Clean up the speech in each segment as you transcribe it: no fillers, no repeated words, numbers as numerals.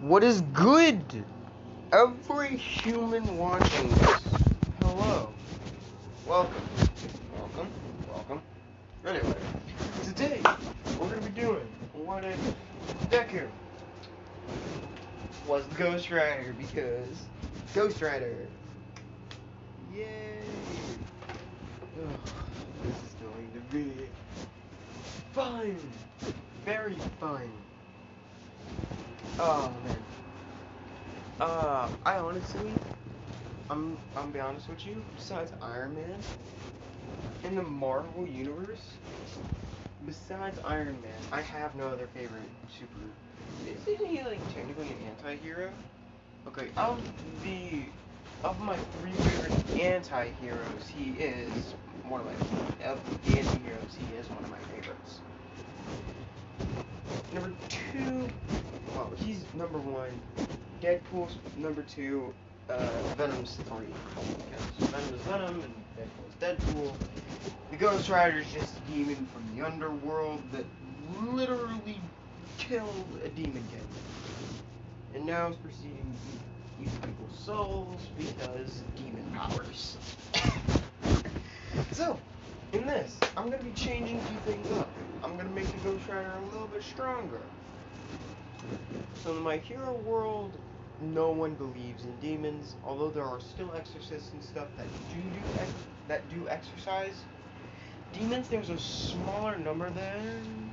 What is good? Every human watching this, hello. Welcome. Anyway, today, we're gonna be doing what if Deku was the Ghost Rider, because Ghost Rider. Yay! Oh, this is going to be fun! Very fun. Oh man. I honestly, I'm be honest with you, besides Iron Man, in the Marvel universe, besides Iron Man, I have no other favorite super. Isn't he like technically an anti-hero? Okay, of my three favorite anti-heroes, he is one of my of the anti-heroes, he is one of my favorites. Number two, well, he's number one. Deadpool's number two. Venom's three. Because Venom is Venom and Deadpool is Deadpool. The Ghost Rider is just a demon from the underworld that literally killed a demon king. And now is proceeding to eat people's souls because demon powers. So, in this, I'm going to be changing a few things up. I'm going to make the Ghost Rider a little bit stronger. So in my hero world, no one believes in demons, although there are still exorcists and stuff that do exercise. Demons, there's a smaller number than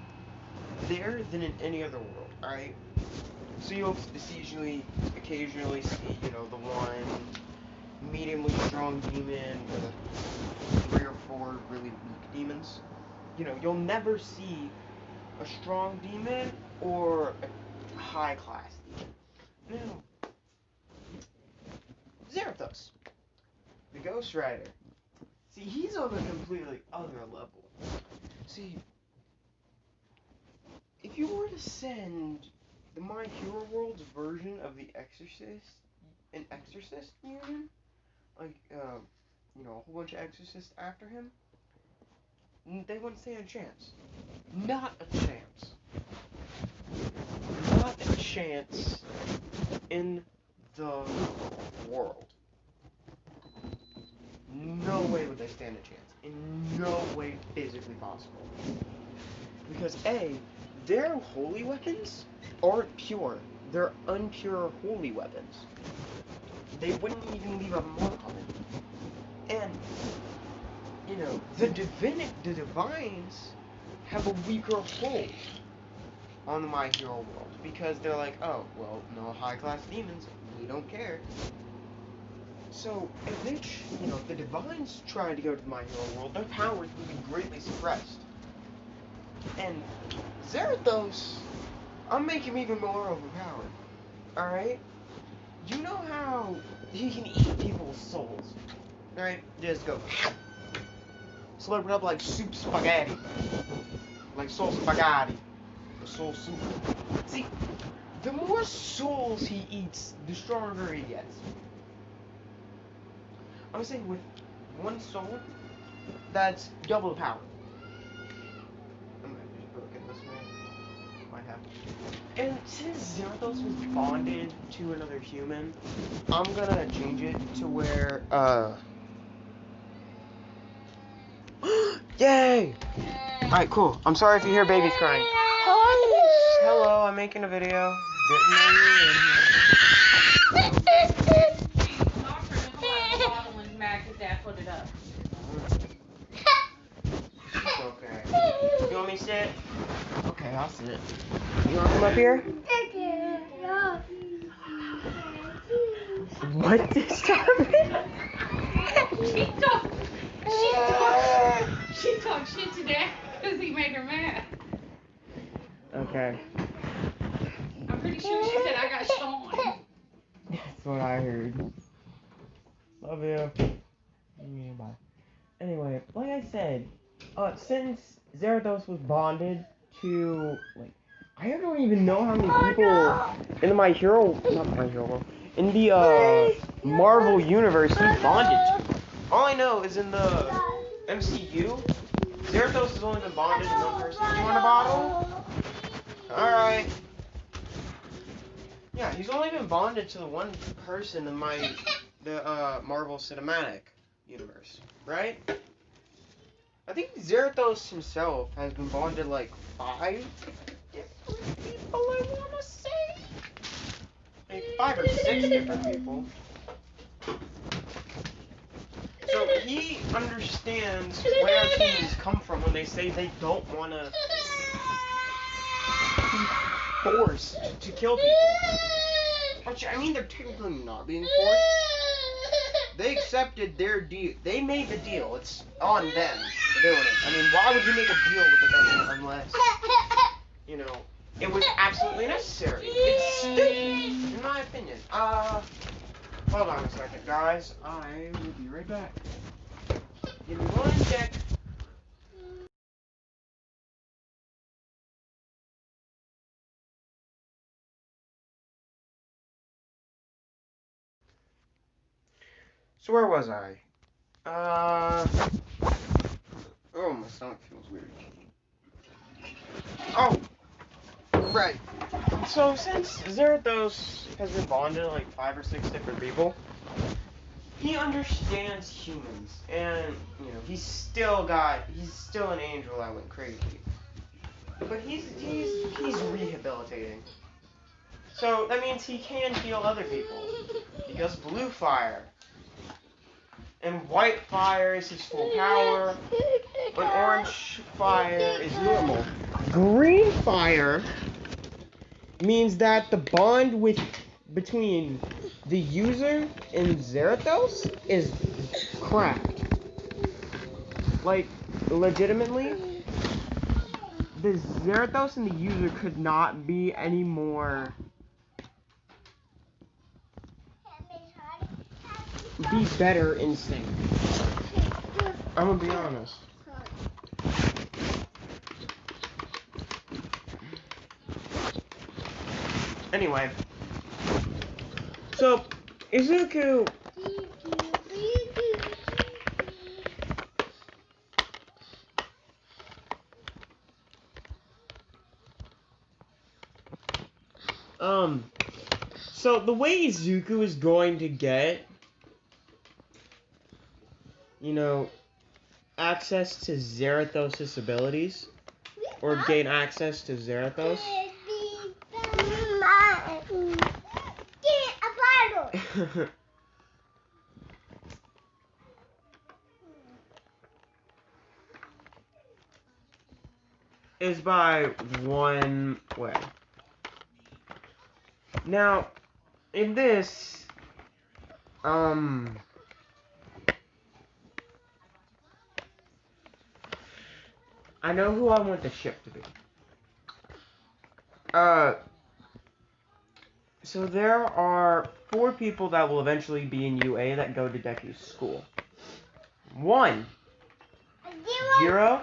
in any other world, alright? So you'll occasionally see, the one mediumly strong demon with 3 or 4 really weak demons. You'll never see a strong demon or a high class demon. Now, Zarathos, the Ghost Rider. See, he's on a completely other level. See, if you were to send the My Hero World's version of the Exorcist, an Exorcist union, like, a whole bunch of exorcists after him, they wouldn't stand a chance. Not a chance. Not a chance in the world. No way would they stand a chance. In no way physically possible. Because A, their holy weapons aren't pure. They're unpure holy weapons. They wouldn't even leave a mark on it. And, the Divines have a weaker hold on the My Hero World. Because they're like, oh, well, no high-class demons, we don't care. So, if they, if the Divines try to go to the My Hero World, their powers will be greatly suppressed. And Zarathos, I'll make him even more overpowered. Alright? You know how he can eat people's souls? Alright? Just go. Slurp it up like soup spaghetti. Like soul spaghetti. Or soul soup. See, the more souls he eats, the stronger he gets. I'm saying with one soul, that's double the power. I might just broken this way. Might have. And since Zarathos was bonded to another human, I'm gonna change it to where, Yay! Alright, cool. I'm sorry if you hear babies crying. Hello, I'm making a video. Didn't know you were in here. Put it up. It's okay. You want me to sit? Okay, I'll sit. You want to come up here? What disturbing? She talked shit to Dad because he made her mad. Okay. I'm pretty sure she said I got Sean. That's what I heard. Love you. Bye. Anyway, like I said, since Zarathos was bonded to, I don't even know how many people in the in the, Marvel universe he's bonded to. All I know is in the MCU, Zarathos has only been bonded to one person. You want a bottle? Alright. Yeah, he's only been bonded to the one person in the Marvel Cinematic Universe, right? I think Zarathos himself has been bonded like 5 different people, I wanna say. Like 5 or 6 different people. So he understands where humans come from when they say they don't wanna be forced to kill people. Which, I mean, they're technically not being forced. They accepted their deal. They made the deal. It's on them for doing it. I mean, why would you make a deal with the government unless, you know, it was absolutely necessary? It's stupid, in my opinion. Hold on a second, guys. I will be right back. Give me one sec. So where was I? Oh, my stomach feels weird. Oh, right. So since Zarathos has been bonded to like 5 or 6 different people, he understands humans, and you know he's still an angel that went crazy, but he's rehabilitating. So that means he can heal other people because blue fire and white fire is his full power, but orange fire is normal. Green fire means that the bond between the user and Zarathos is cracked. Like, legitimately, the Zarathos and the user could not be any more be better in sync. I'm gonna be honest. Anyway, so Izuku so the way Izuku is going to get, you know, access to Zarathos' abilities, or gain access to Zarathos, is by one way. Now, in this, I know who I want the ship to be. So there are 4 people that will eventually be in UA that go to Deku's school. 1, Jiro,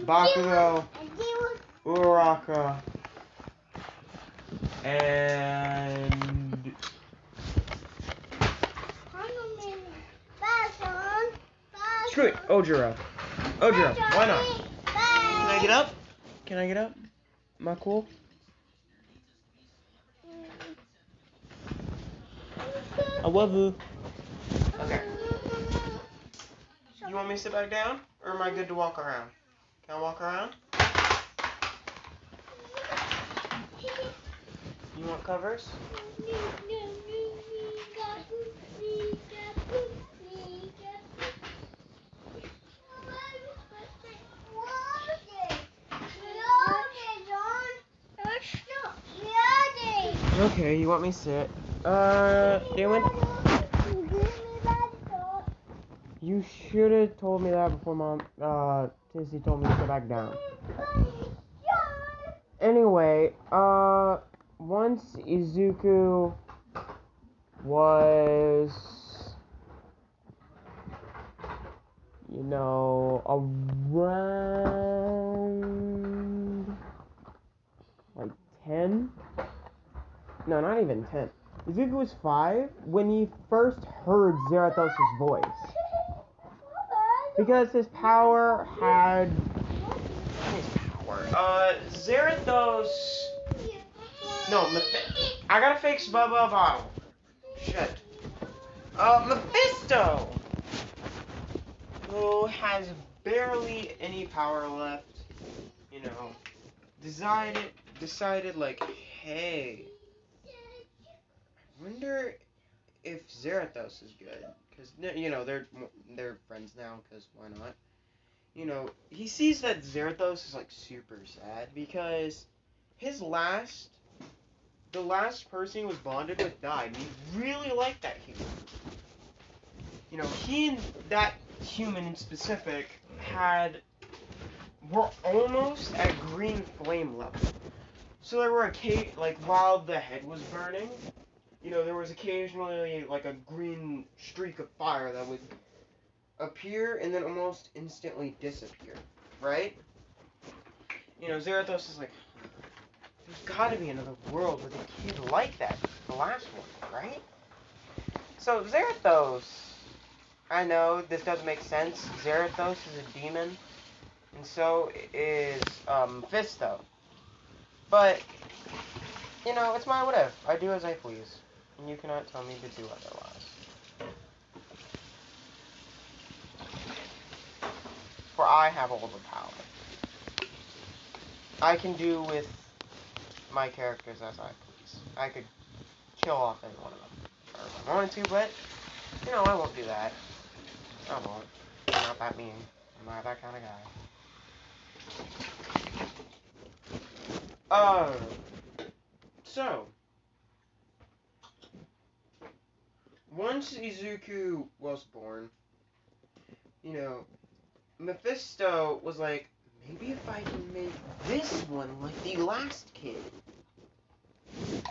Bakugo, Uraraka, and screw it, Ojiro. Ojiro, why not? Can I get up? Can I get up? Am I cool? I love you. Okay. You want me to sit back down? Or am I good to walk around? Can I walk around? You want covers? Okay, you want me to sit? Damon? You should have told me that before Mom, Tissy told me to sit back down. Anyway, once Izuku was, you know, around, like, 10? No, not even 10. Izuku was 5 when he first heard Zarathos' voice. Because his power had... Zarathos No, I gotta fix Bubba Bottle. Shit. Mephisto! Who has barely any power left, you know, decided like, hey, I wonder if Zarathos is good, because, you know, they're friends now, because why not? You know, he sees that Zarathos is, like, super sad, because the last person he was bonded with died, and he really liked that human. You know, he and that human in specific were almost at green flame level. So there were like, while the head was burning, you know, there was occasionally like a green streak of fire that would appear and then almost instantly disappear, right? You know, Zarathos is like, there's gotta be another world with a kid like that, the last one, right? So Zarathos, I know this doesn't make sense. Zarathos is a demon, and so is Mephisto. But, you know, it's my whatever. I do as I please, and you cannot tell me to do otherwise. For I have all the power. I can do with my characters as I please. I could kill off any one of them if I wanted to, but, you know, I won't do that. I won't. I'm not that mean. I'm not that kind of guy. So, once Izuku was born, you know, Mephisto was like, maybe if I can make this one like the last kid. You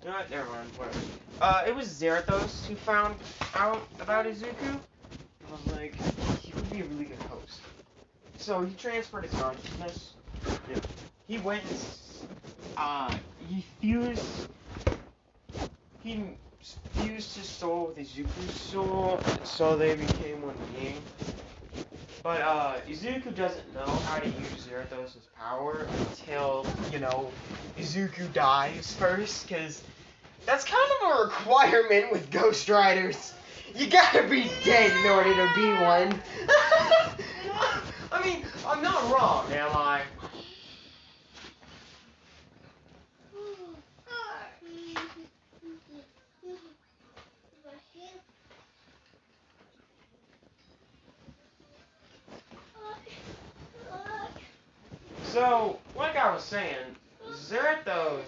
know what? Never mind. Whatever. It was Zarathos who found out about Izuku and was like, he would be a really good host. So he transferred his consciousness. Yeah. He went and he fused his soul with Izuku's soul, so they became one being. But Izuku doesn't know how to use Zarathos' power until, you know, Izuku dies first, because that's kind of a requirement with Ghost Riders. You gotta be dead in order to be one. I mean, I'm not wrong, am I? So, like I was saying, Zarathos...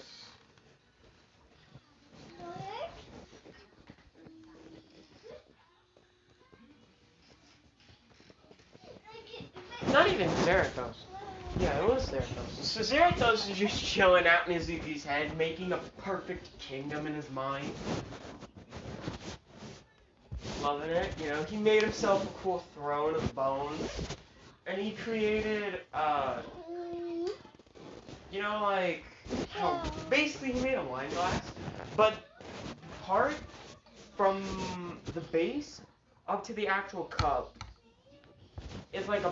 Not even Zarathos. Yeah, it was Zarathos. So Zarathos is just chilling out in Izuku's head, making a perfect kingdom in his mind. Loving it, you know. He made himself a cool throne of bones. And he created, you know, like, basically he made a wine glass, but part from the base up to the actual cup is like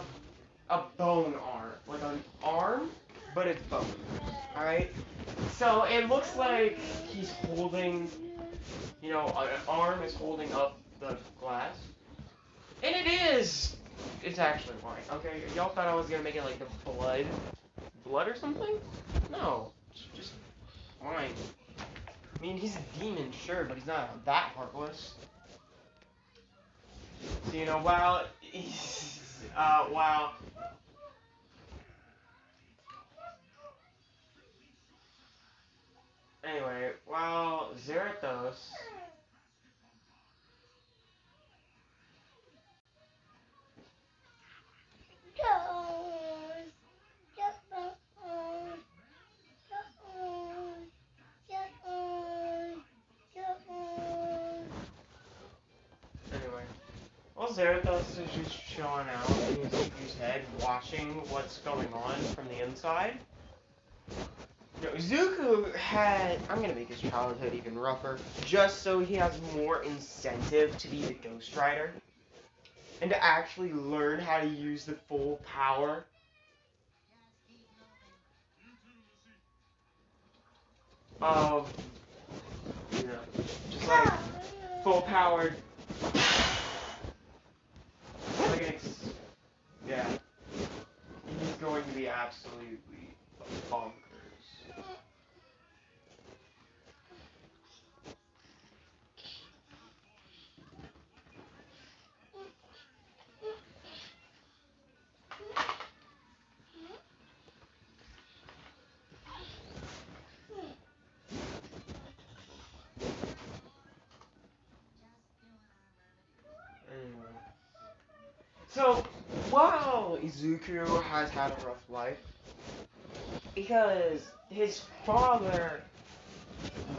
a bone arm, like an arm, but it's bone, alright? So it looks like he's holding, you know, an arm is holding up the glass, and it's actually wine, okay? Y'all thought I was gonna make it like the blood or something? No, it's just wine. I mean, he's a demon, sure, but he's not that heartless. So, you know, while anyway, while Zarathos Zarathos is just chilling out in Izuku's head, watching what's going on from the inside. You know, Izuku had... I'm gonna make his childhood even rougher, just so he has more incentive to be the Ghost Rider. And to actually learn how to use the full power. of, just like full powered, like yeah, he's going to be absolutely bonkers. Anyway. So, while Izuku has had a rough life, because his father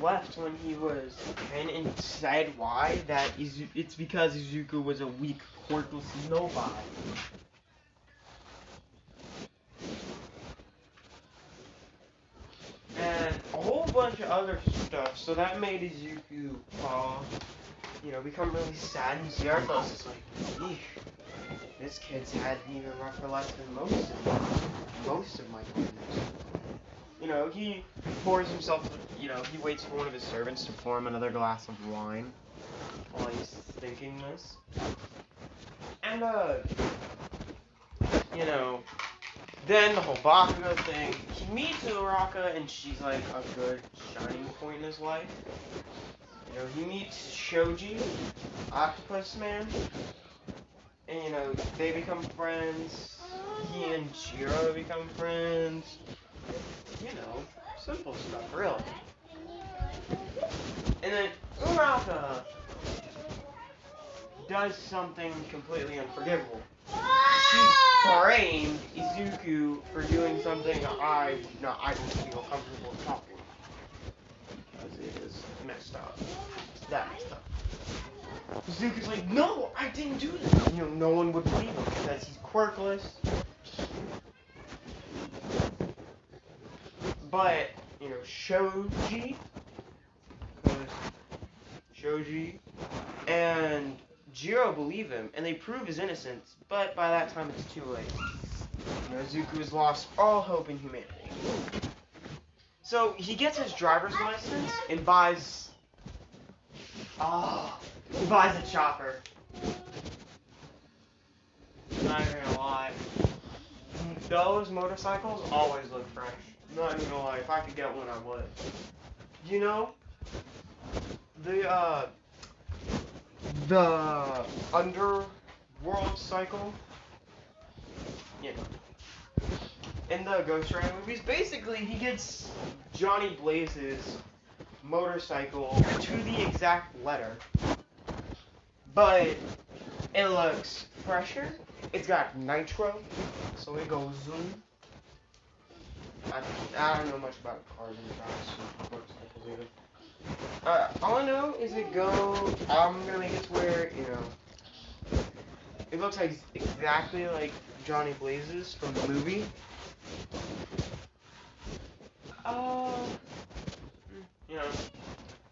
left when he was 10 and said why, it's because Izuku was a weak, quirkless nobody. And a whole bunch of other stuff, so that made Izuku become really sad, and Zerthos is like, eesh, this kid's had an even rougher life than most of my partners. He pours himself, he waits for one of his servants to pour him another glass of wine while he's thinking this. And, then the whole Bakugo thing, he meets Uraraka, and she's like a good shining point in his life. He meets Shoji, Octopus Man, and, they become friends. He and Jiro become friends. Simple stuff, really. And then Uraraka does something completely unforgivable. She framed Izuku for doing something I don't feel comfortable talking about. Because it is messed up. It's that messed up. Izuku's like, no, I didn't do this. No one would believe him because he's quirkless. But, Shoji and Jiro believe him, and they prove his innocence, but by that time it's too late. Izuku has lost all hope in humanity. So he gets his driver's license and buys a chopper. Not even gonna lie. Those motorcycles always look fresh. Not even gonna lie, if I could get one, I would. The Underworld cycle, in the Ghost Rider movies, basically he gets Johnny Blaze's motorcycle to the exact letter, but it looks fresher. It's got nitro, so it goes zoom. I don't know much about cars and motorcycles either. All I know is I'm gonna make it to where, it looks like exactly like Johnny Blaze's from the movie.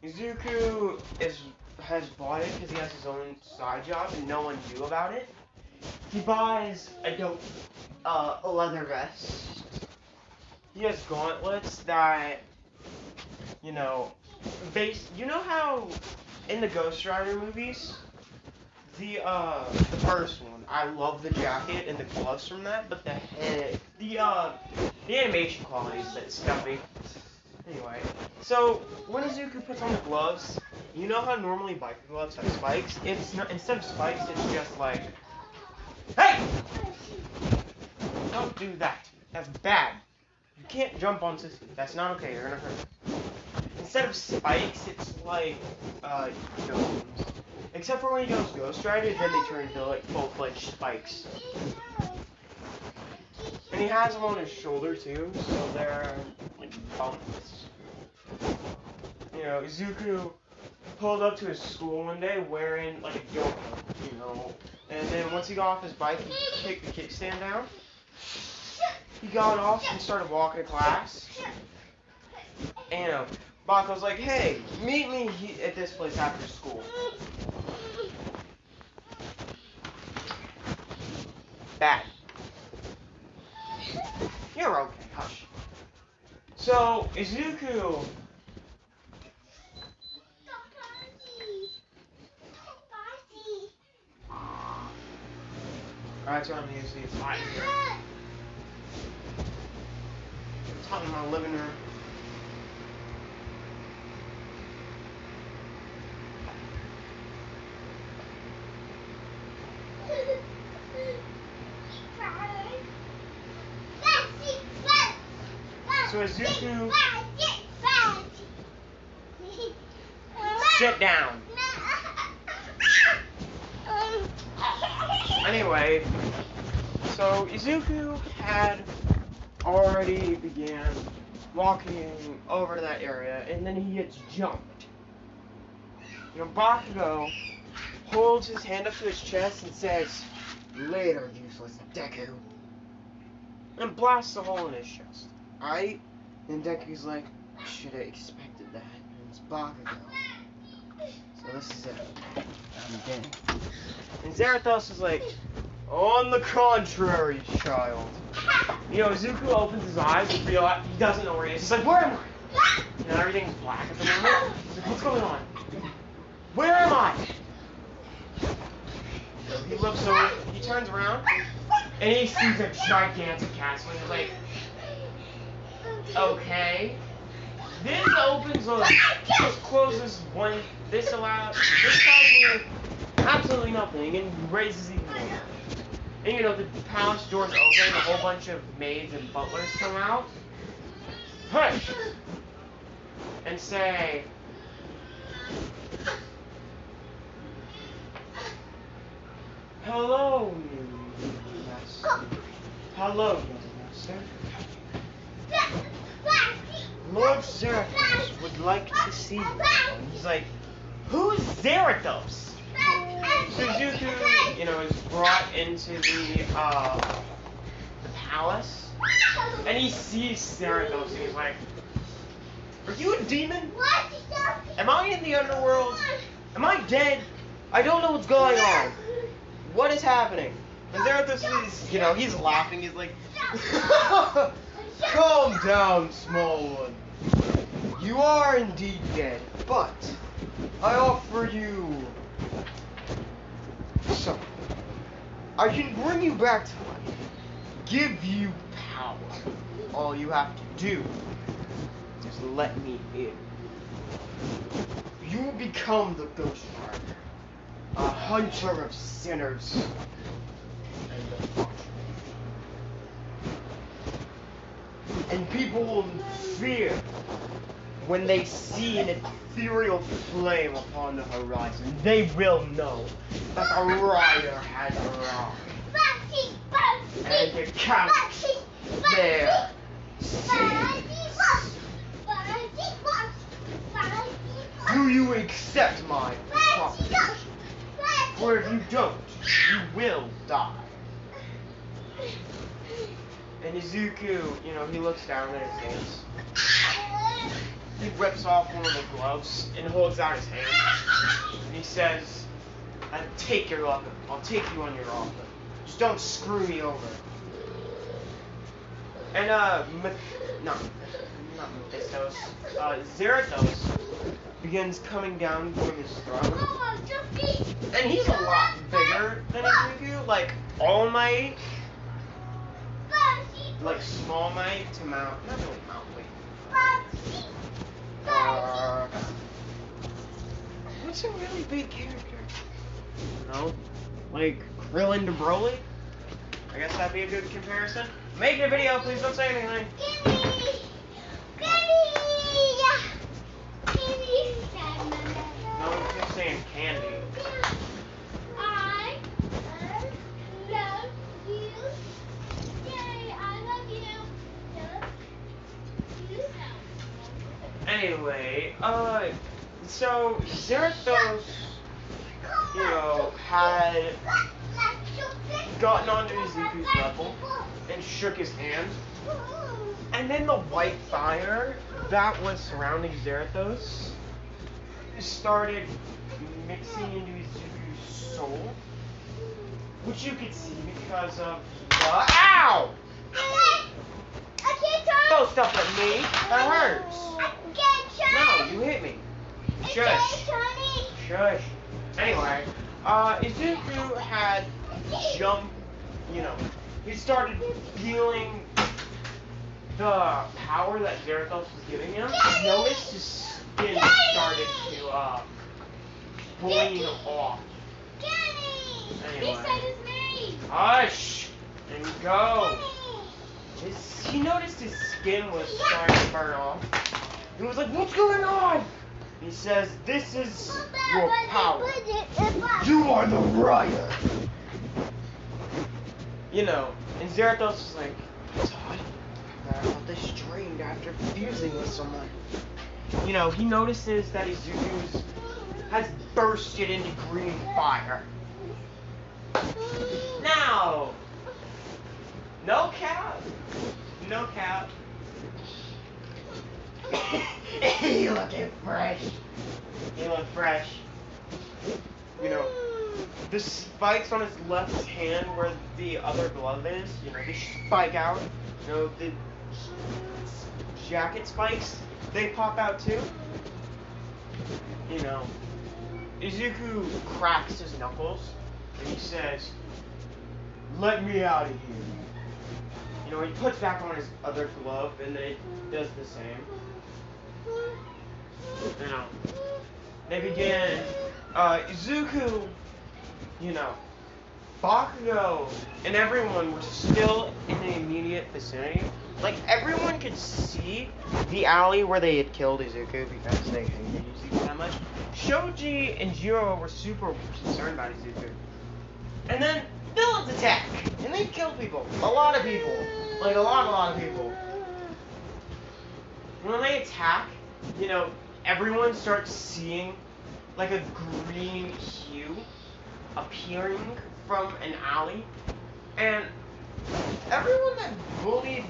Izuku has bought it because he has his own side job and no one knew about it. He buys a leather vest. He has gauntlets that, how in the Ghost Rider movies, the first one, I love the jacket and the gloves from that, but the animation quality is a bit stuffy. Anyway, so when Izuku puts on the gloves, you know how normally biker gloves have spikes? Instead of spikes, it's just like, hey! Don't do that. That's bad. You can't jump on Sissy. That's not okay. You're gonna hurt. Instead of spikes, it's like domes. Except for when he goes Ghost Rider, then they turn into like full-fledged spikes. And he has them on his shoulder too, so they're like bumps. Izuku pulled up to his school one day wearing like a yoke, and then once he got off his bike, he kicked the kickstand down. He got off and started walking to class. And, Bakugo's like, hey, meet me at this place after school. Bad. You're okay, hush. So, Izuku Alright, turn on the AC. It's hot in here. It's hot in my living room. So Izuku, sit down. Anyway, so Izuku had already began walking over to that area, and then he gets jumped. You know, Bakugo holds his hand up to his chest and says, "Later, useless Deku," and blasts a hole in his chest. Alright? And Deku's like, "Should have expected that." And it's Bakugo. So this is it. I'm dead. And Zarathos is like, "On the contrary, child." You know, Izuku opens his eyes and realizes he doesn't know where he is. He's like, "Where am I?" You know, everything's black at the moment. He's like, "What's going on? Where am I?" So he looks over, he turns around, and he sees a gigantic castle. And he's like, "Okay." This opens up, this closes one, this tells me absolutely nothing, and raises even more. And you know, the palace doors open, and a whole bunch of maids and butlers come out, push, and say, "Hello, new master. Hello, young master. Lord Zarathos would like to see you." And he's like, "Who's Zarathos?" So Izuku, you know, is brought into the palace, and he sees Zarathos, and he's like, "Are you a demon? Am I in the underworld? Am I dead? I don't know what's going on. What is happening?" And Zarathos is, you know, he's laughing. He's like, "Calm down, small one. You are indeed dead, but I offer you something. I can bring you back to life, give you power. All you have to do is let me in. You will become the Ghost Rider, a hunter of sinners and the and people will fear when they see an ethereal flame upon the horizon. They will know that the rider has arrived. And the count there sings. Do you accept my proposition? For if you don't, you will die." And Izuku, you know, he looks down at his hands. He rips off one of the gloves and holds out his hand. And he says, "I'll take your offer. I'll take you on your offer. Just don't screw me over." And, not Mephistos, Zarathos begins coming down from his throne. And he's a lot bigger than Izuku, like All Might. Like Small Might to Mount, not really Mount, wait. What's a really big character? You know? Like Krillin to Broly? I guess that'd be a good comparison. Making a video, please don't say anything. No, I'm just saying candy. Anyway, so Zarathos, you know, had gotten onto Izuku's level and shook his hand. And then the white fire that was surrounding Zarathos started mixing into Izuku's soul, which you could see because of the... Ow! Throw stuff at me. That hurts. No, you hit me. Shush. Shush. Anyway, Izuku had jumped you know, he started feeling the power that Zerathos was giving him. He noticed his skin started to bleed off. Anyway. He said his name. Hush! And go. He noticed his skin was starting to burn off. He was like, "What's going on?" He says, "This is your power. You are the rider." You know, and Zerathos was like, "Todd, I felt this strained after fusing with someone." You know, he notices that Izuku's has bursted into green fire. Now, no cap. No cap. You looking fresh. You look fresh. You know, the spikes on his left hand where the other glove is, you know, they spike out. You know, the jacket spikes, they pop out too. You know, Izuku cracks his knuckles and he says, "Let me out of here." You know, he puts back on his other glove and then it does the same. You know, they begin, Izuku, you know, Bakugo and everyone were still in the immediate vicinity. Like, everyone could see the alley where they had killed Izuku because they hated Izuku that much. Shoji and Jiro were super concerned about Izuku. And then villains attack, and they kill people. A lot of people. Like, a lot of people. When they attack, you know, everyone starts seeing, like, a green hue appearing from an alley. And everyone that bullied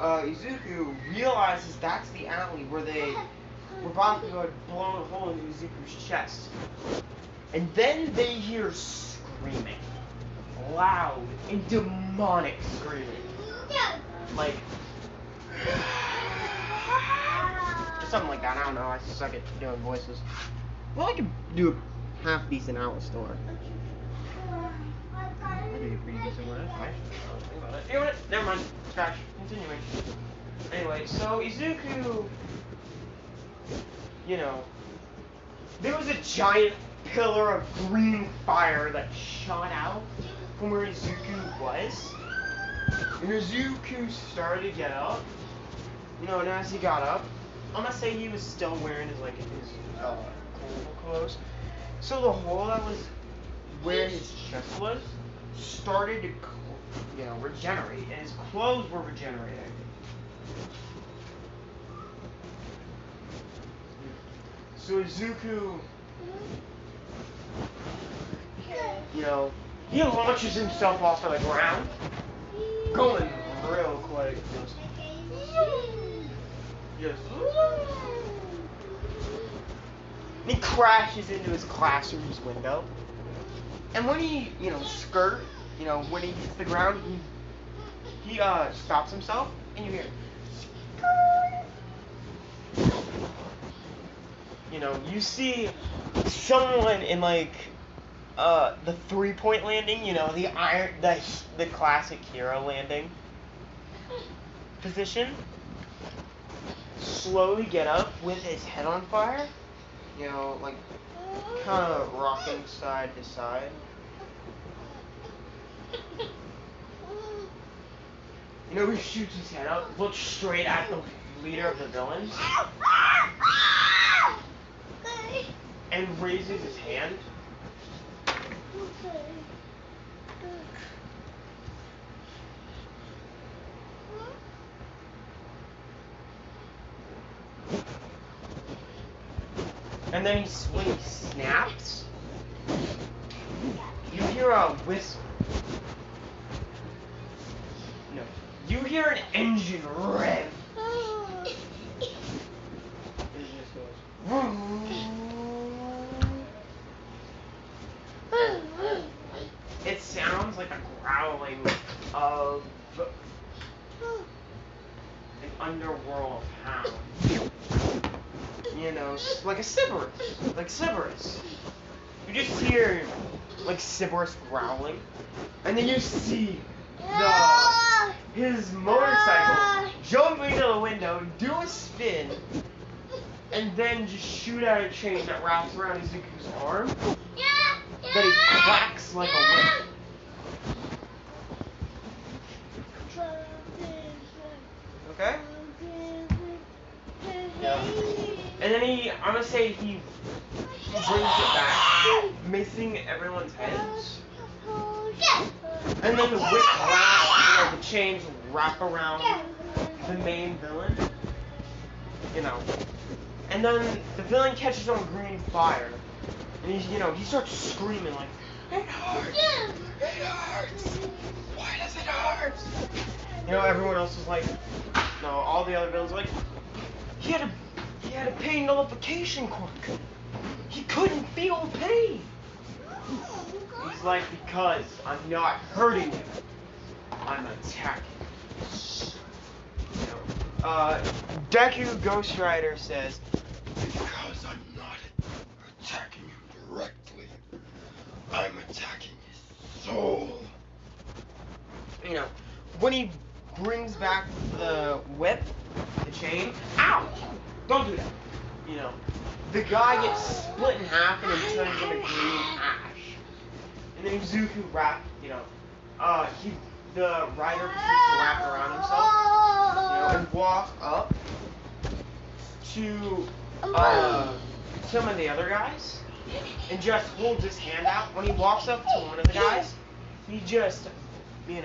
Izuku realizes that's the alley where Bakugo had blown a hole into Izuku's chest. And then they hear screaming. Loud and demonic screaming. Like, or something like that. I don't know. I suck at doing voices. Well, I could do a half decent Alistar. That'd be a pretty decent one. Think about it. You know what? Never mind. Scratch. Continuing. Anyway, so Izuku, you know, there was a giant pillar of green fire that shot out from where Izuku was. And Izuku started to get up. You know, and as he got up, I'm gonna say he was still wearing his clothes. So the hole that was where his chest was started to, you know, regenerate, and his clothes were regenerating. So Izuku, you know, he launches himself off of the ground, going real quick. Just. And he crashes into his classroom's window. And when he, you know, when he hits the ground, he stops himself, and you hear, you know, you see someone in like the 3-point landing, you know, the classic hero landing position, slowly get up with his head on fire, you know, like kind of rocking side to side. You know, he shoots his head up, looks straight at the leader of the villains, and raises his hand. And then when he snaps, you hear a whistle. No, you hear an engine rev. It just goes. It sounds like a growling of an underworld hound. You know, like a Cerberus. Like Cerberus. You just hear like Cerberus growling, and then you see his motorcycle jump into the window, do a spin, and then just shoot out a chain that wraps around Izuku's arm that he cracks like a whip. Okay? Yeah. And then I'm gonna say he brings it back, missing everyone's heads. And then the whip wraps, the chains wrap around the main villain. You know. And then the villain catches on green fire. And he starts screaming like, it hurts! It hurts! Why does it hurt? Everyone else is like, no, all the other villains are like, he had a pain nullification quirk. He couldn't feel pain. He's like, because I'm not hurting him. I'm attacking. Deku Ghost Rider says, because I'm not attacking you directly, I'm attacking his soul. When he brings back the whip, the chain, ow! Don't do that. The guy gets split in half and then turns into green ash. And then Izuku the rider proceeds to wrap around himself, and walk up to some of the other guys, and just holds his hand out. When he walks up to one of the guys, he just, he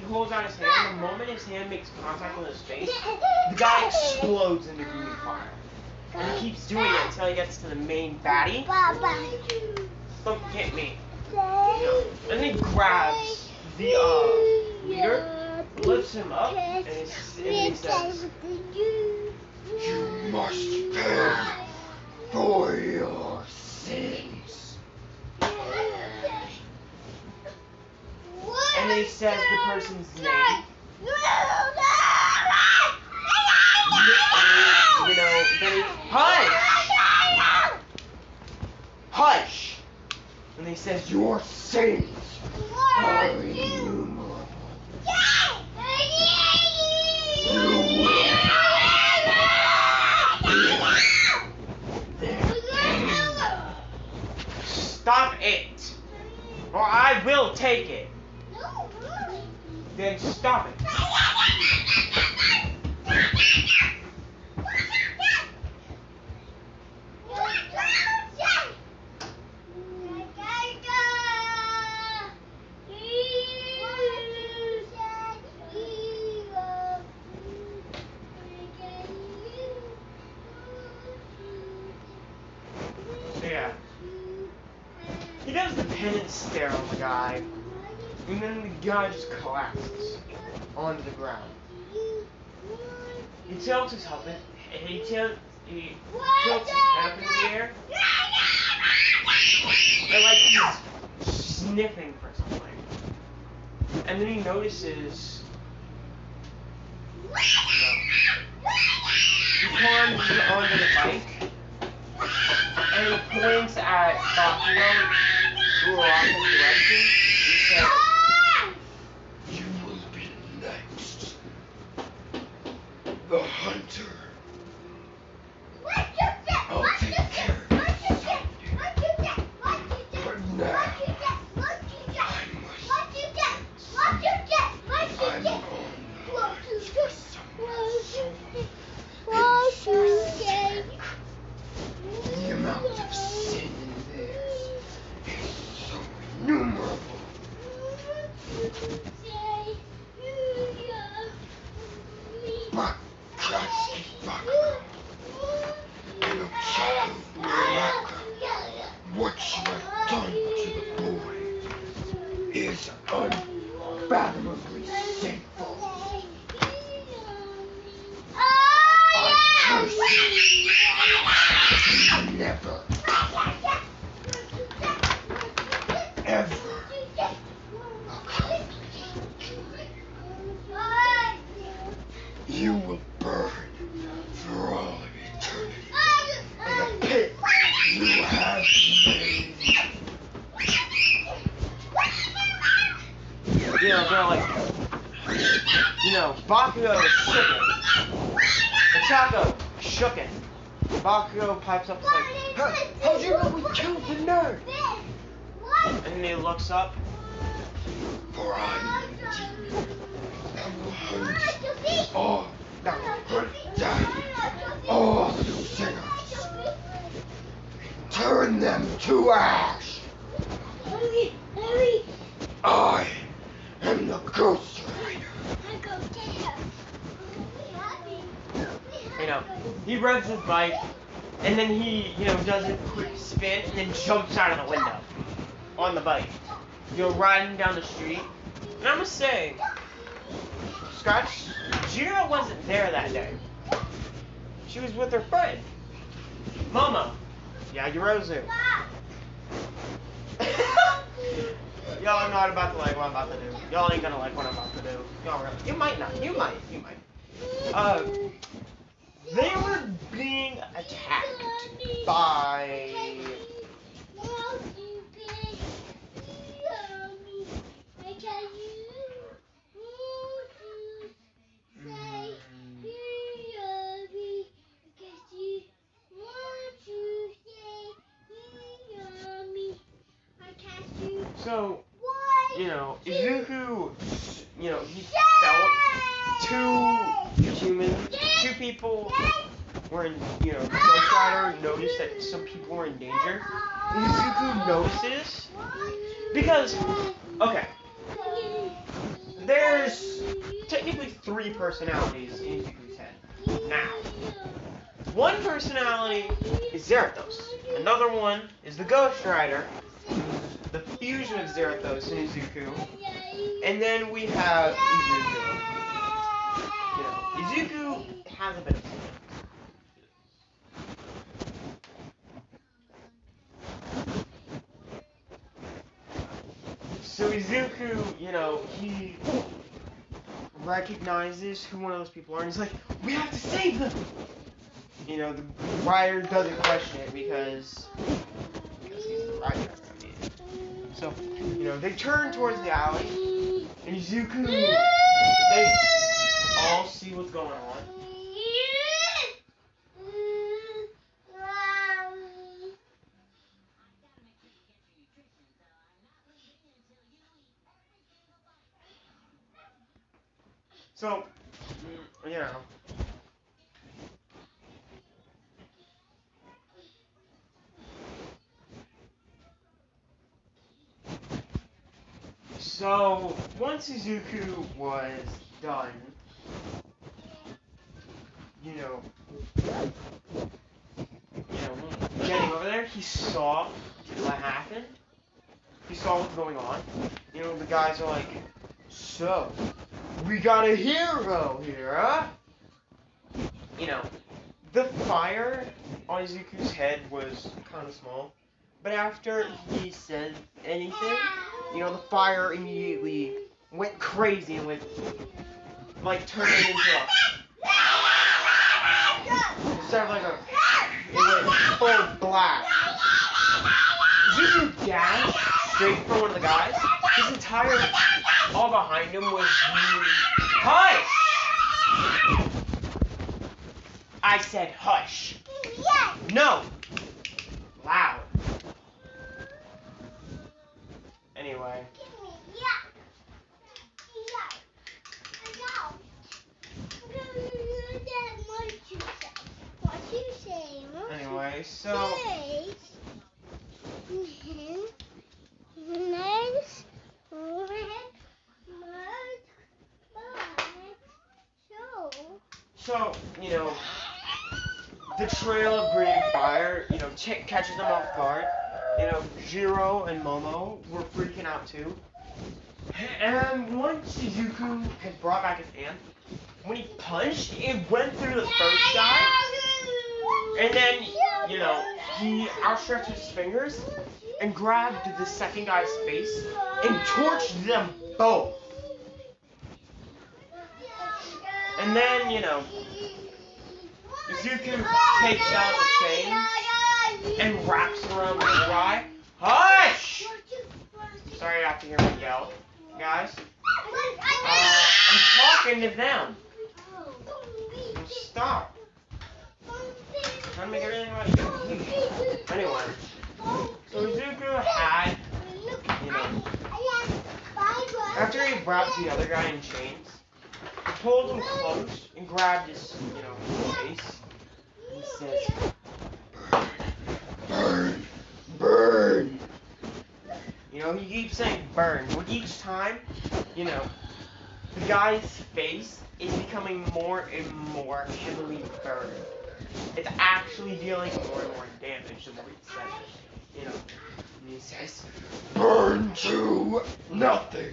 holds out his hand. The moment his hand makes contact with his face, the guy explodes into green fire. And he keeps doing it until he gets to the main baddie. Don't hit me. And then he grabs the leader, lifts him up, and he says, you must pay for your sins. And then he says the person's name. Then he, hush! And he says, your sins are innumerable. Stop it, or I will take it. Then stop it. Yeah. He does the penance stare on the guy, and then the guy just collapses onto the ground. He tilts his helmet, and he tilts his head up in the air, and like he's sniffing for something. And then he notices, he climbs onto the bike, and he points at Bakugo, who are off his direction. He says, you will be next. The hunter. I'll take care of you someday. But now, I must. I'm on the hunt for someone's soul. The amount of sin in theirs is so innumerable. Bakatsuki Bakugo, and a child Naraka, what you have done to the boy is unfathomably sinful. I curse you. Never, ever accomplish you will burn for all of eternity in the pit you have made. Bakugo shook it. Ochako shook it. Bakugo pipes up and is like, how'd you know we killed the nerd? And then he looks up. For I oh, that good all sinners. Turn them to ash. I am the Ghost Rider. He revs his bike, and then he, does a quick spin, and then jumps out of the window on the bike. Riding down the street. And I'm gonna say, Scratch, Jiro wasn't there that day. She was with her friend, Momo. Yayorozu. Y'all are not about to like what I'm about to do. Y'all ain't gonna like what I'm about to do. Y'all really. You might not. You might. They were being attacked by so, Izuku, he felt two people were in, Ghost Rider noticed that some people were in danger. Izuku notices because, okay, there's technically 3 personalities in Izuku's head. Now, one personality is Zerathos. Another one is the Ghost Rider, the fusion of Zerathos and Izuku. And then we have Izuku. Izuku has a bit of fun. So Izuku, he recognizes who one of those people are, and he's like, we have to save them! The rider doesn't question it because he's the rider. So, they turn towards the alley, and Izuku, they all see what's going on. So, So, once Izuku was done, getting over there, he saw what happened. He saw what's going on. The guys are like, so, we got a hero here, huh? The fire on Izuku's head was kind of small. But after he said anything, the fire immediately went crazy and went, turned it into instead of it went full black. Izuku dashed straight for one of the guys. His entire, all behind him was hush! I said hush. No! Loud. Anyway. Anyway, so. So, the trail of green fire, catches them off guard. Jiro and Momo were freaking out too. And once Izuku had brought back his hand, when he punched, it went through the first guy. And then, he outstretched his fingers and grabbed the second guy's face and torched them both. And then, Izuku takes out the chain and wraps it around the eye. Hush! Sorry, I have to hear me yell. guys. I'm talking to them. Stop. Trying to make everything right. Anyway, so Izuku had, you know, after he wrapped the other guy in chains, he pulled him close and grabbed his, you know, face. And he says, burn, burn. You know, he keeps saying burn. With each time, you know, the guy's face is becoming more and more heavily burned. It's actually dealing more and more damage the more he says it. You know, and he says, burn to nothing.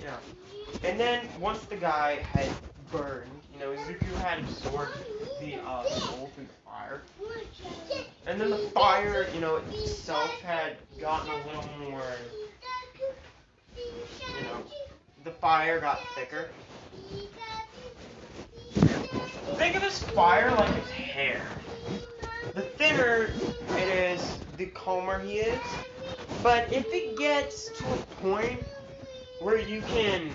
Yeah. And then once the guy had burned, you know, Izuku had absorbed the soul through the fire. And then the fire, you know, itself had gotten a little more, you know, the fire got thicker. Think of this fire like it's hair. The thinner it is, the calmer he is. But if it gets to a point where you can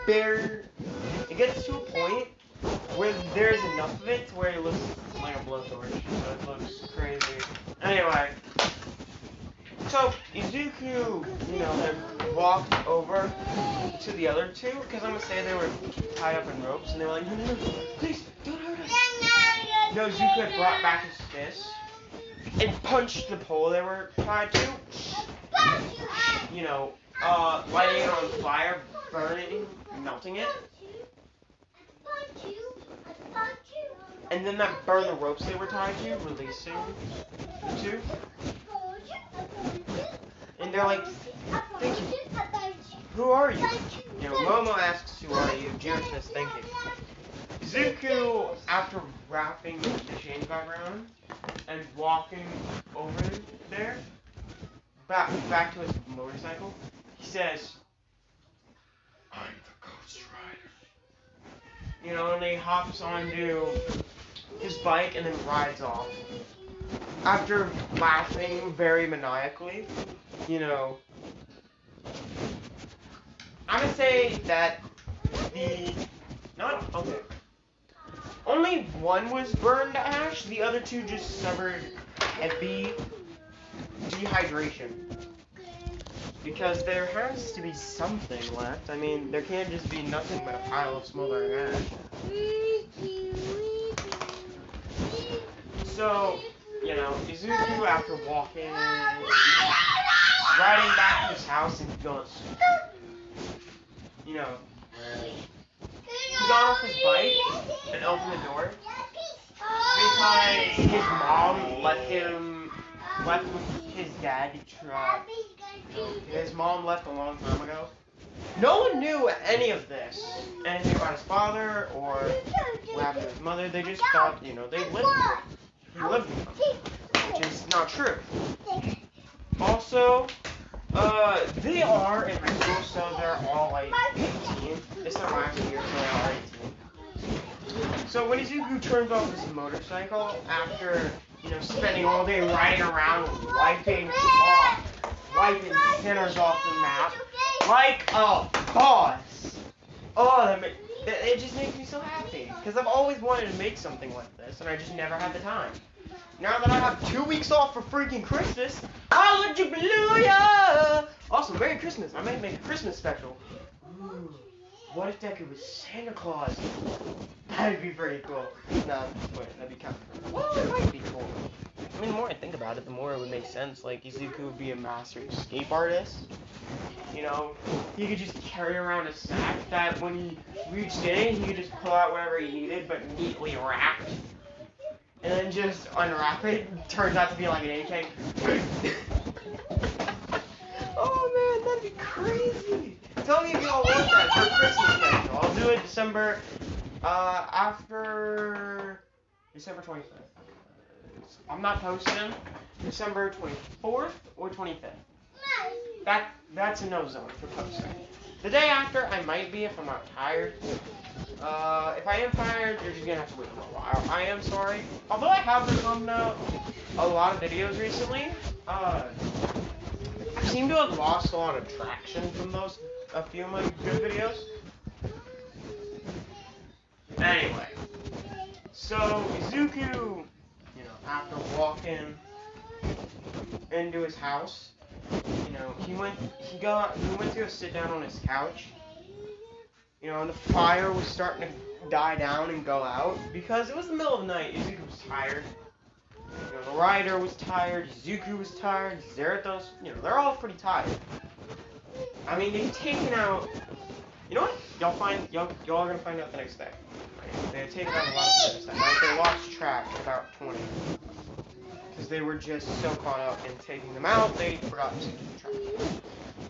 bear, it gets to a point where there's enough of it to where it looks like a blowtorch. So it looks crazy. Anyway, so Izuku, you know, had walked over to the other two, because I'm gonna say they were tied up in ropes, and they were like, no, please, don't hurt us. No, Izuku had brought back his fist and punched the pole they were tied to. You know, lighting it on fire, burning, melting it. And then that burned the ropes they were tied to, releasing the two. And they're like, thank you. Who are you? You know, Momo asks, who are you? Jiro says, thank you. Izuku, after wrapping the chains back around and walking over there, back to his motorcycle, he says, I'm the Ghost Rider. You know, and he hops onto his bike and then rides off. After laughing very maniacally, you know, I'm gonna say that only one was burned to ash, the other two just suffered heavy dehydration. Because there has to be something left. I mean, there can't just be nothing but a pile of smoldering ash. So, you know, Izuku, after walking, riding back to his house and going, you know, he got off his bike and opened the door because his mom left with his dad to try. His mom left a long time ago. No one knew any of this, anything about his father or what happened to his mother. They just thought, you know, they lived with him. He lived with them, which is not true. Also, they are in high school, so they're all like 18. It's their last year, so they are 18. So when Izuku turns off his motorcycle after, you know, spending all day riding around wiping sinners off the map like a boss. Oh, it just makes me so happy because I've always wanted to make something like this, and I just never had the time. Now that I have 2 weeks off for freaking Christmas, hallelujah! Also, Merry Christmas. I might make a Christmas special. Ooh, what if Deku was Santa Claus? That'd be pretty cool. No, wait, that'd be kind of cool. Well, it might be cool. I mean, the more I think about it, the more it would make sense. Like, Izuku would be a master escape artist. You know, he could just carry around a sack that when he reached in, he could just pull out whatever he needed, but neatly wrapped. And then just unwrap it. Turns out to be like an AK. Oh man, that'd be crazy. Tell me if y'all want that for Christmas special. I'll do it December, after December 25th. I'm not posting them. December 24th or 25th. That's a no zone for posting. The day after, I might be if I'm not tired. If I am tired, you're just gonna have to wait for a while. I am sorry. Although I have the thumbnail, a lot of videos recently, I seem to have lost a lot of traction from a few of my good videos. Anyway, so Izuku, after walking into his house, he went to go sit down on his couch, and the fire was starting to die down and go out because it was the middle of the night. Izuku was tired. The rider was tired. Izuku was tired. Zerathos, they're all pretty tired. I mean, they've taken out. You know what? Y'all are gonna find out the next day. Right? They had taken out a lot of players that night. They lost track about 20 because they were just so caught up in taking them out, they forgot to keep track.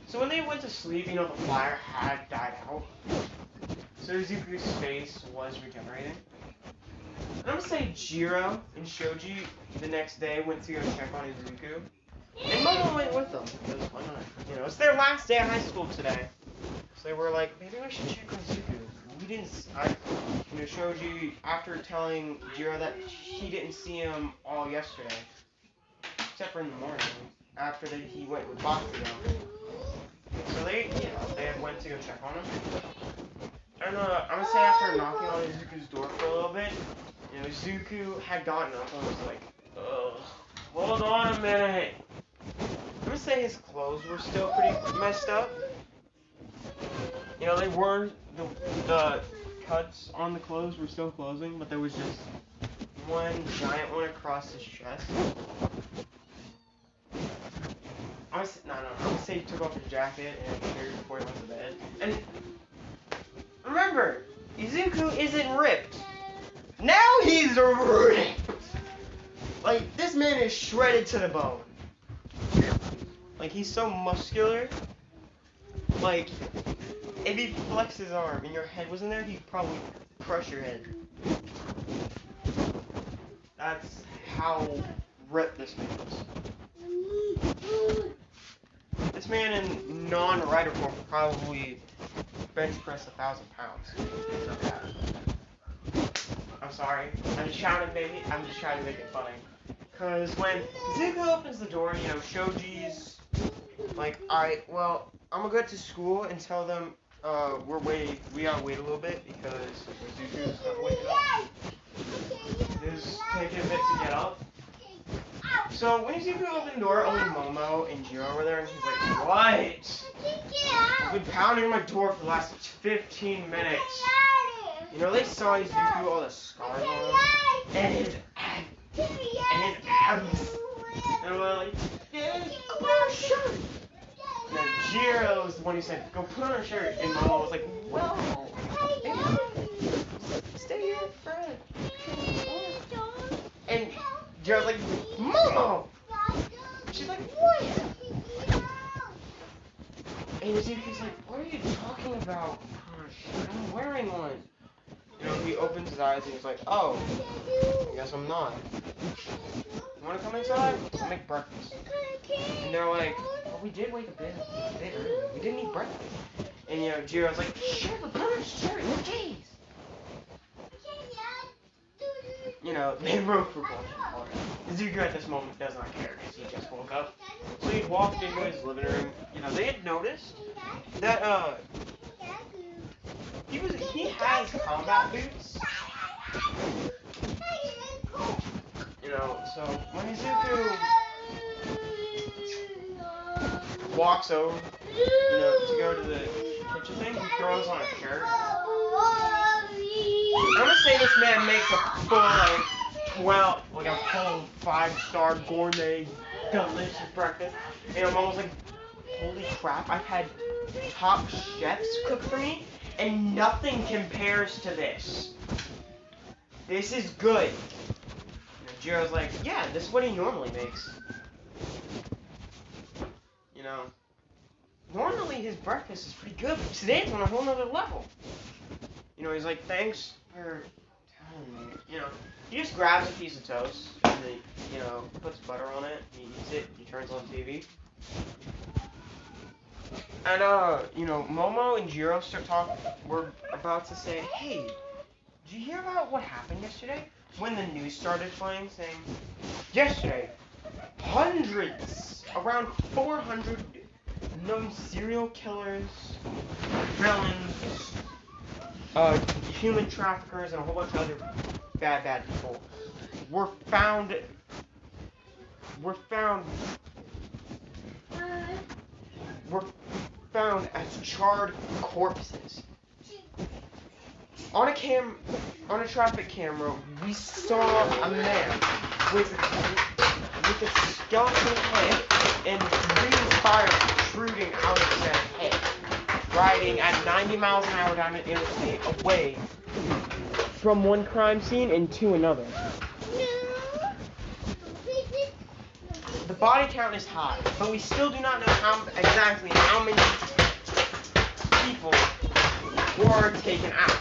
So when they went to sleep, the fire had died out. So Izuku's face was regenerating. And I'm gonna say Jiro and Shoji the next day went to go check on Izuku. And Momo went with them, because why not? It's their last day of high school today. So they were like, maybe we should check on Izuku. Shoji, after telling Jiro that he didn't see him all yesterday, except for in the morning, after he went with Bakugo. So they went to go check on him. And I'm gonna say after knocking on Izuku's door for a little bit, Izuku had gotten up and was like, ugh, hold on a minute. I'm gonna say his clothes were still pretty messed up. They weren't, the cuts on the clothes were still closing, but there was just one giant one across his chest. I'm gonna say he took off his jacket and his shirt before he went to bed. And remember, Izuku isn't ripped. Now he's ripped! Like, this man is shredded to the bone. Like, he's so muscular. Like, if he flexed his arm and your head wasn't there, he'd probably crush your head. That's how ripped this man is. This man in non-rider form could probably bench press 1,000 pounds. I'm sorry. I'm just shouting, baby. I'm just trying to make it funny. Because when Izuku opens the door, Shoji's like, alright, well, I'm gonna go to school and tell them we gotta wait a little bit because Izuku's not waking up. It's taking a bit to get up. So when Izuku opened the door, only Momo and Jiro were there, and he's like, what? I've been pounding on my door for the last 15 minutes. They saw Izuku, all the scars on him, and his abs. And we're like, yeah, go put on a shirt. And then Jiro was the one who said, go put on a shirt. And Momo was like, well, stay here, Fred. And Jiro's like, Momo! She's like, what? And Izuku's like, what are you talking about? I'm wearing one. He opens his eyes and he's like, oh, I guess I'm not. You want to come inside? I'll make breakfast. And they're like, well, we did wake a bit early. We didn't eat breakfast. And, Jiro's like, sure, but put on a shirt, no jeez. They broke for bullshit. Izuku at this moment does not care because he just woke up. So he walked into his living room. They had noticed that, he has combat boots. So when Izuku walks over, to go to the kitchen thing, he throws on a shirt. I'm gonna say this man makes a full, a full 5-star gourmet, delicious breakfast. And I'm almost like, holy crap, I've had top chefs cook for me, and nothing compares to this. This is good. Jiro's like, yeah, this is what he normally makes. Normally his breakfast is pretty good, but today it's on a whole nother level. He's like, thanks for telling me. He just grabs a piece of toast, and then, puts butter on it, he eats it, he turns on TV. And, Momo and Jiro start talking. We're about to say, hey, did you hear about what happened yesterday? when the news started playing saying, yesterday, around 400 known serial killers, villains, human traffickers, and a whole bunch of other bad people were found as charred corpses. On a traffic camera, we saw a man with a skeleton head and green fire protruding out of his head, riding at 90 miles an hour down an interstate away from one crime scene into another. The body count is high, but we still do not know exactly how many people were taken out.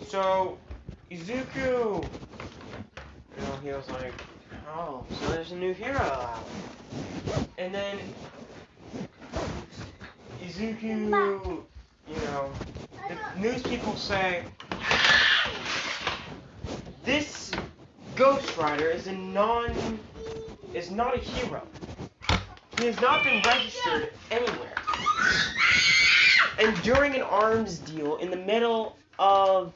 So, Izuku, he was like, oh, so there's a new hero out. And then Izuku, the news people say, this Ghost Rider is not a hero. He has not been registered anywhere. And during an arms deal in the middle of,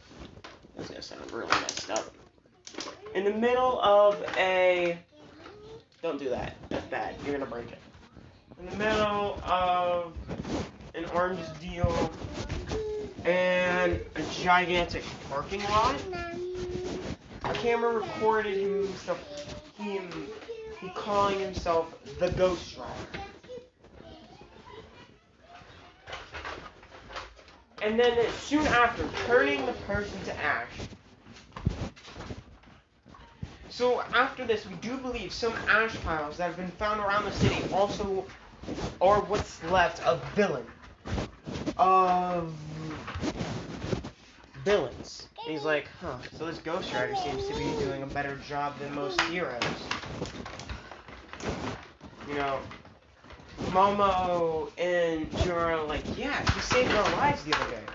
that's gonna sound really messed up. In the middle of don't do that. That's bad. You're gonna break it. In the middle of an arms deal and a gigantic parking lot, a camera recorded him calling himself the Ghost Rider. And then soon after, turning the person to ash. So after this, we do believe some ash piles that have been found around the city also are what's left of villains. And he's like, so this Ghost Rider seems to be doing a better job than most heroes. Momo and Juro are like, yeah, he saved our lives the other day.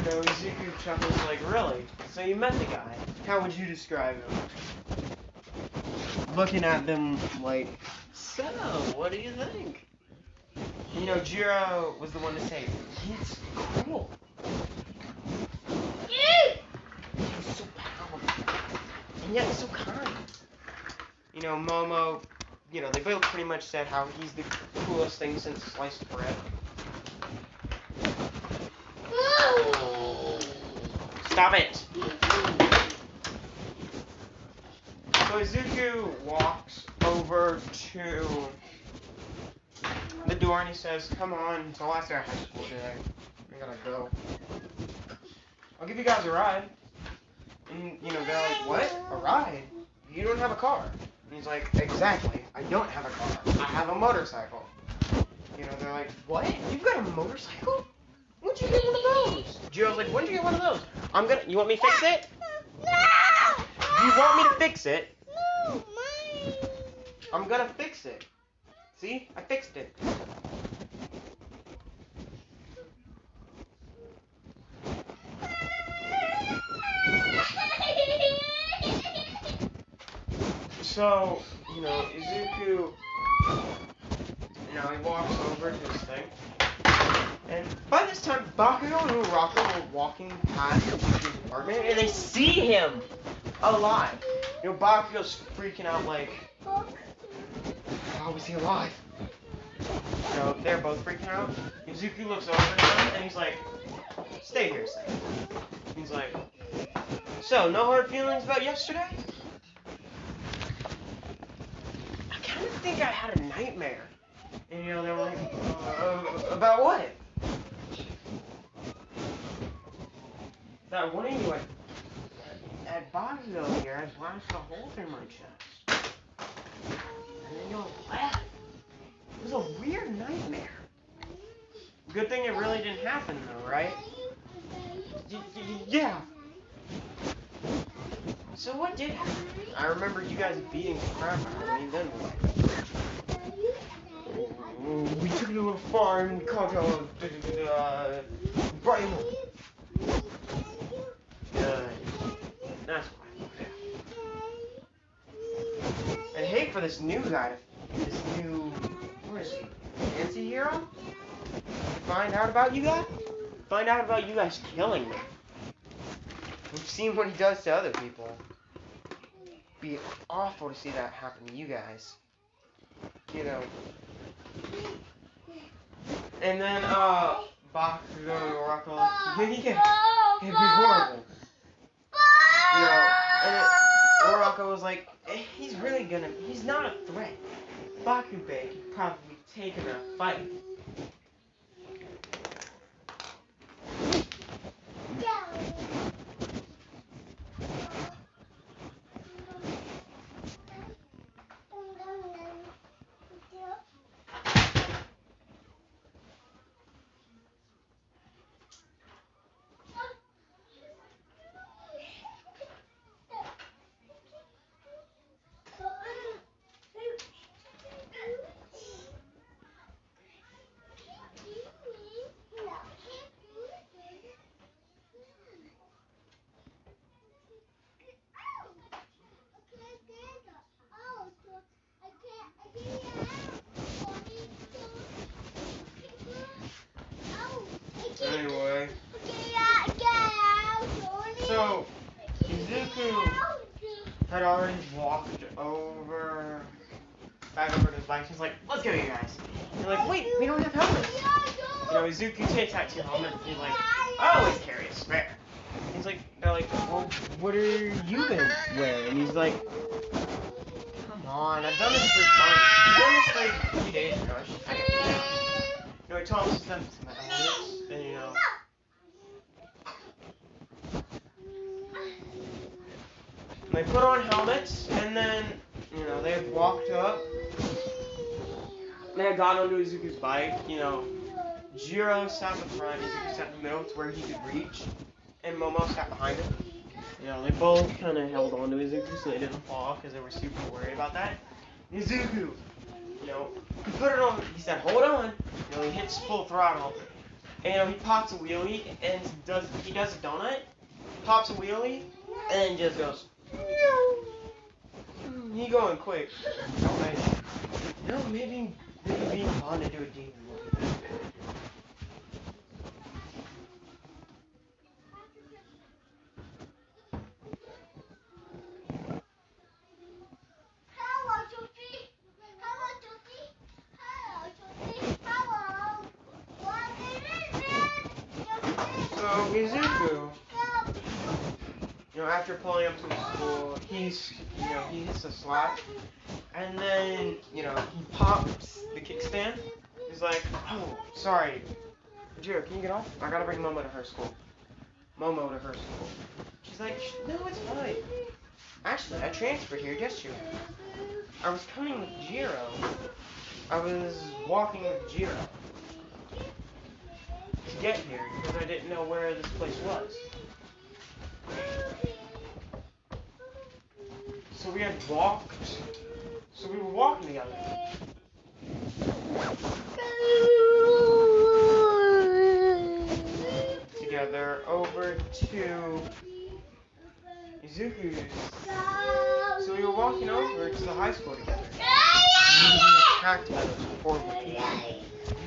Izuku chuckles like, really? So you met the guy. How would you describe him? Looking at them like, so, what do you think? Jiro was the one to say, he's cool. He's so powerful. And yet so kind. Momo, they both pretty much said how he's the coolest thing since sliced bread. Stop it! So Izuku walks over to the door and he says, come on, it's the last day of high school today. I gotta go. I'll give you guys a ride. And, they're like, what? A ride? You don't have a car. And he's like, exactly. I don't have a car. I have a motorcycle. They're like, what? You've got a motorcycle? When'd you get one of those? Jiro's like, when'd you get one of those? You want me to fix it? No! You want me to fix it? No, mine. I'm gonna fix it. See? I fixed it. So, Izuku, he walks over to his thing. And by this time, Bakugo and Uraraka were walking past Izuku's apartment, and they see him alive. Bakugo's freaking out like, how is he alive? They're both freaking out. Izuku looks over at him, and he's like, stay here a second. He's like, so, no hard feelings about yesterday? I kind of think I had a nightmare. And, they were like, about what? That one of you at Bakugo here has blasted a hole through my chest. And then y'all left. It was a weird nightmare. Good thing it really didn't happen though, right? Yeah. So what did happen? I remember you guys beating the crap out of me, then what? We took it to a farm called Brighton. Good. That's why. And hey, for this new guy, where is he? Anti-hero? Find out about you guys? Find out about you guys killing me. We've seen what he does to other people. Be awful to see that happen to you guys. You know. And then, Bakugo, yeah, it'd be horrible. You know, and Uraraka was like, he's not a threat. Bakube could probably take him in a fight. Anyway, so Izuku had already walked back over to his bike. He's like, let's go, you guys. And they're like, wait, we don't have helmets. You know, Izuku takes out 2 helmets and he's like, I always carry a spare. He's like, they're like, well, what are you gonna wear? And he's like, come on, I've done this for months. I've done this like 3 days ago. I get it. You know, he told us some helmets, and you know. They put on helmets, and then, you know, they walked up. They had got onto Izuku's bike, you know. Jiro sat in the front, Izuku sat in the middle to where he could reach, and Momo sat behind him. You know, they both kind of held on to Izuku so they didn't fall because they were super worried about that. Izuku, you know, he put it on, he said, hold on. You know, he hits full throttle, and you know, he pops a wheelie, and he does a donut, pops a wheelie, and then just goes, he going quick. Like, you know, maybe being fun to do a demon movie. So Izuku, you know, after pulling up to the school, he hits the slot, and then, you know, he pops the kickstand. He's like, oh, sorry, Jiro, can you get off? I gotta bring Momo to her school. She's like, no, it's fine. Actually, I transferred here yesterday. I was coming with Jiro. I was walking with Jiro to get here because I didn't know where this place was. So we were walking together. Over to Izuku's. So we were walking over to the high school together. We were attacked by those horrible people.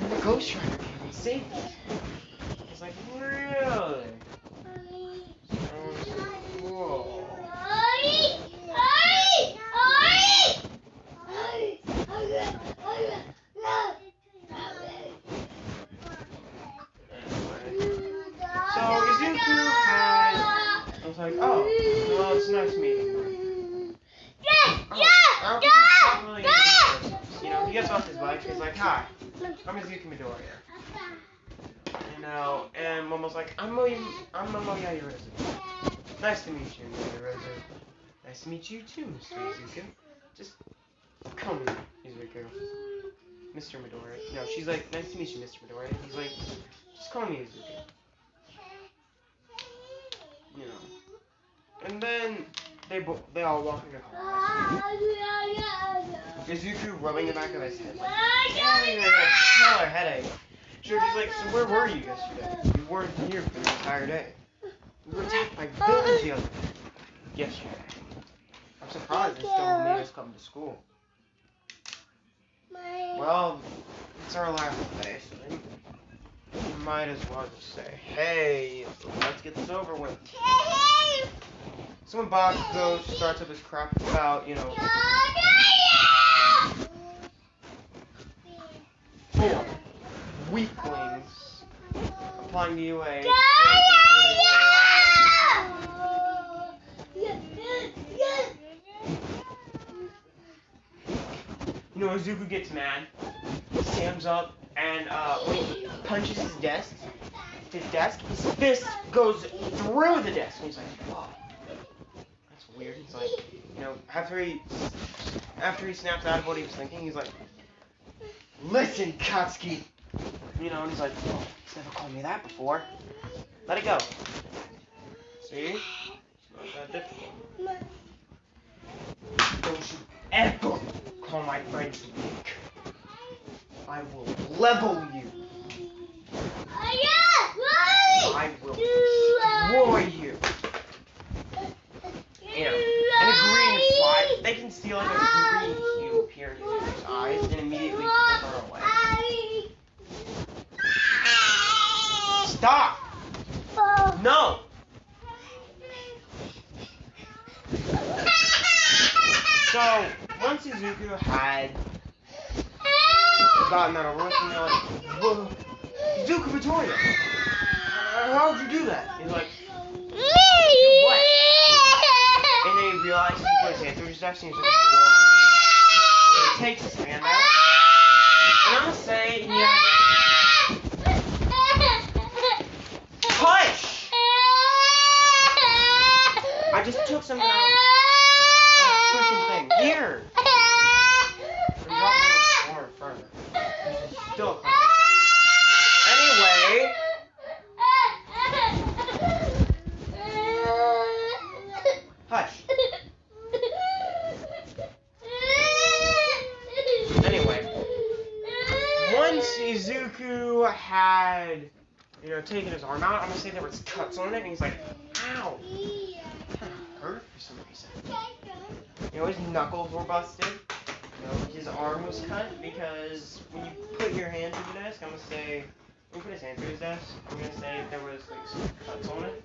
And the Ghost Rider came and saved us. It's like, really? Whoa. So Izuku I was like, oh, well, it's nice meeting you. I don't think he's not really introduced ourselves. You know, he gets off his bike, he's like, hi, I'm Izuku Midoriya. You know, and Momo's like, I'm Momo Yaoyorozu. Nice to meet you, Yaoyorozu. Nice to meet you too, Mr. Izuku. Just call me Izuku. Mr. Midoriya. No, she's like, nice to meet you, Mr. Midoriya. He's like, just call me Izuku. You know. And then they all walk into class. Izuku rubbing the back of his head like, hey, you're gonna kill her headache. Shoji's like, so where were you yesterday? You weren't here for the entire day. We were attacked by villains the other day. Yesterday. I'm surprised they still made us come to school. Well, it's our last day, so we might as well just say, hey, let's get this over with. So when Bakugo starts up his crap about, you know, 4 weaklings applying to UA. You know, Izuku gets mad, he stands up, and when he punches his desk, his fist goes through the desk, and he's like, whoa, that's weird. He's like, you know, after he snaps out of what he was thinking, he's like, listen, Katsuki, you know, and he's like, oh, he's never called me that before. Let it go. See? It's not that difficult. Don't you ever call my friends weak. I will level you. I will destroy you. You know, and a green fly, they can see like a green hue appear in his eyes and immediately pull her away. Stop! No! So, once Izuku had gotten that over with, and they're like, whoa, Izuku Vittoria, how would you do that? He's like, do what? And then he realized he put his hand through his desk, and he's like, whoa. So he takes his hand out, and I'm gonna say he had... Hush! I just took something out of the freaking thing. Here! I'm dropping it more further. It's still coming. Anyway... Hush. Anyway. Once Izuku had, you know, taken his arm out, I'm gonna say there was cuts on it, and he's like, ow! Hurt for some reason. You know, his knuckles were busted. You know, his arm was cut because when you put your hand through the desk, I'm gonna say, when you put his hand through his desk, I'm gonna say there was like some cuts on it.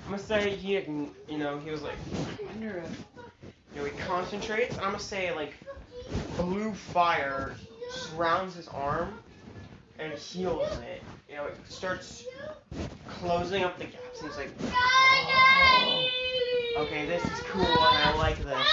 I'm gonna say he had, you know, he was like, I wonder if, you know, he concentrates, and I'm gonna say like blue fire surrounds his arm and heals it. You know, it starts closing up the gaps, and he's like, oh, okay, this is cool, and I like this.